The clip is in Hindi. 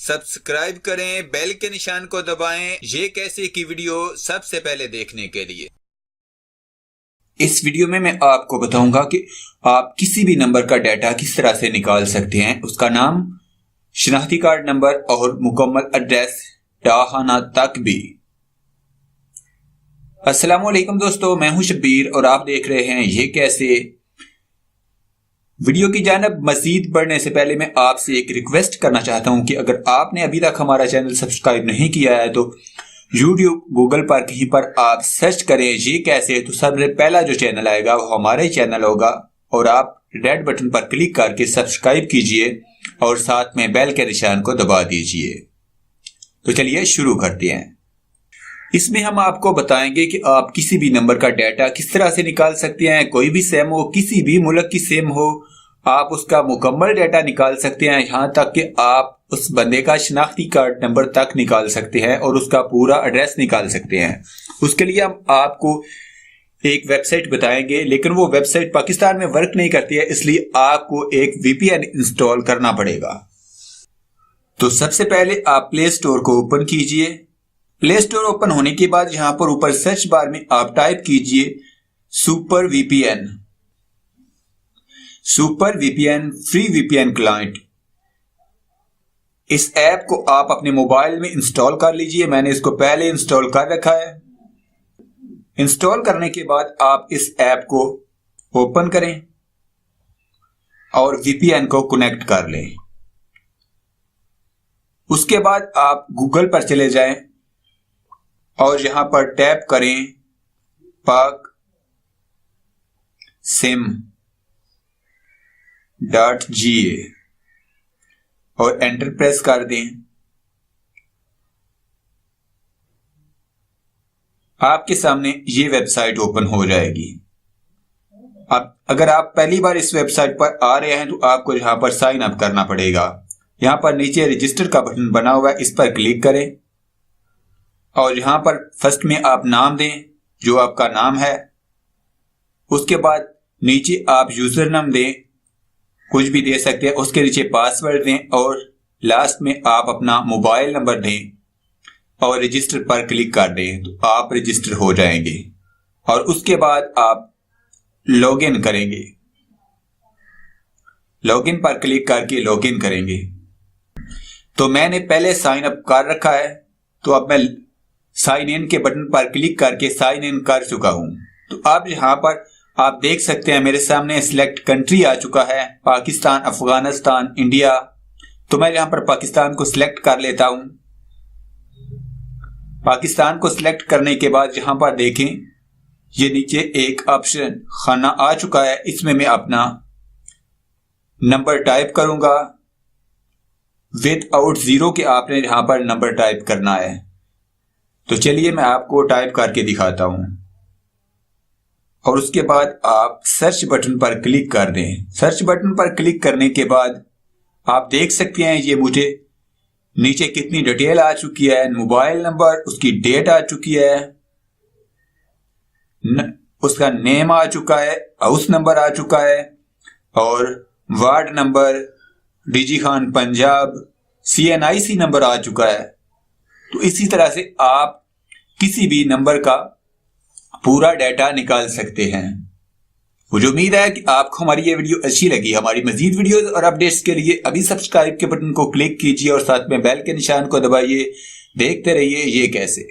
सब्सक्राइब करें, बेल के निशान को दबाएं ये कैसे की वीडियो सबसे पहले देखने के लिए। इस वीडियो में मैं आपको बताऊंगा कि आप किसी भी नंबर का डाटा किस तरह से निकाल सकते हैं। उसका नाम, शनाख्ती कार्ड नंबर और मुकम्मल एड्रेस डाकखाना तक भी। अस्सलाम वालेकुम दोस्तों, मैं हूं शब्बीर और आप देख रहे हैं ये कैसे। वीडियो की जानब मजीद बढ़ने से पहले मैं आपसे एक रिक्वेस्ट करना चाहता हूं कि अगर आपने अभी तक हमारा चैनल सब्सक्राइब नहीं किया है तो यूट्यूब, गूगल पर कहीं पर आप सर्च करें ये कैसे, तो सबसे पहला जो चैनल आएगा वो हमारा ही चैनल होगा और आप रेड बटन पर क्लिक करके सब्सक्राइब कीजिए और साथ में बेल के निशान को दबा दीजिए। तो चलिए शुरू करते हैं। इसमें हम आपको बताएंगे कि आप किसी भी नंबर का डाटा किस तरह से निकाल सकते हैं। कोई भी सिम हो, किसी भी मुल्क की सिम हो, आप उसका मुकम्मल डाटा निकाल सकते हैं। यहाँ तक कि आप उस बंदे का शनाख्ती कार्ड नंबर तक निकाल सकते हैं और उसका पूरा एड्रेस निकाल सकते हैं। उसके लिए हम आपको एक वेबसाइट बताएंगे, लेकिन वो वेबसाइट पाकिस्तान में वर्क नहीं करती है, इसलिए आपको एक VPN इंस्टॉल करना पड़ेगा। तो सबसे पहले आप प्ले स्टोर को ओपन कीजिए। प्ले स्टोर ओपन होने के बाद यहां पर ऊपर सर्च बार में आप टाइप कीजिए super VPN। Super VPN free VPN client. इस ऐप को आप अपने मोबाइल में इंस्टॉल कर लीजिए। मैंने इसको पहले इंस्टॉल कर रखा है। इंस्टॉल करने के बाद आप इस ऐप को ओपन करें और VPN को कनेक्ट कर लें। उसके बाद आप गूगल पर चले जाएं और यहां पर टैप करें पाक sim.ga और एंटर प्रेस कर दें। आपके सामने ये वेबसाइट ओपन हो जाएगी। अब अगर आप पहली बार इस वेबसाइट पर आ रहे हैं तो आपको यहां पर साइन अप करना पड़ेगा। यहां पर नीचे रजिस्टर का बटन बना हुआ है, इस पर क्लिक करें और यहां पर फर्स्ट में आप नाम दें जो आपका नाम है। उसके बाद नीचे आप यूजर नाम दें, कुछ भी दे सकते हैं। उसके नीचे पासवर्ड दें और लास्ट में आप अपना मोबाइल नंबर दें और रजिस्टर पर क्लिक कर दें तो आप रजिस्टर हो जाएंगे। और उसके बाद आप लॉगिन करेंगे। लॉगिन पर क्लिक करके लॉगिन करेंगे। तो मैंने पहले साइन अप कर रखा है, तो अब मैं साइन इन के बटन पर क्लिक करके साइन इन कर चुका हूं। तो अब यहां पर आप देख सकते हैं मेरे सामने सिलेक्ट कंट्री आ चुका है, पाकिस्तान, अफगानिस्तान, इंडिया। तो मैं यहां पर पाकिस्तान को सिलेक्ट कर लेता हूं। पाकिस्तान को सिलेक्ट करने के बाद यहां पर देखें ये नीचे एक ऑप्शन खाना आ चुका है, इसमें मैं अपना नंबर टाइप करूंगा। विदाउट जीरो के आपने यहां पर नंबर टाइप करना है। तो चलिए मैं आपको टाइप करके दिखाता हूं और उसके बाद आप सर्च बटन पर क्लिक कर दें। सर्च बटन पर क्लिक करने के बाद आप देख सकते हैं ये मुझे नीचे कितनी डिटेल आ चुकी है। मोबाइल नंबर, उसकी डेट आ चुकी है, उसका नेम आ चुका है, हाउस नंबर आ चुका है और ward number, DG Khan Punjab, CNIC number आ चुका है। तो इसी तरह से आप किसी भी नंबर का पूरा डाटा निकाल सकते हैं। मुझे उम्मीद है कि आपको हमारी ये वीडियो अच्छी लगी। हमारी मजीद वीडियोस और अपडेट्स के लिए अभी सब्सक्राइब के बटन को क्लिक कीजिए और साथ में बेल के निशान को दबाइए। देखते रहिए ये कैसे।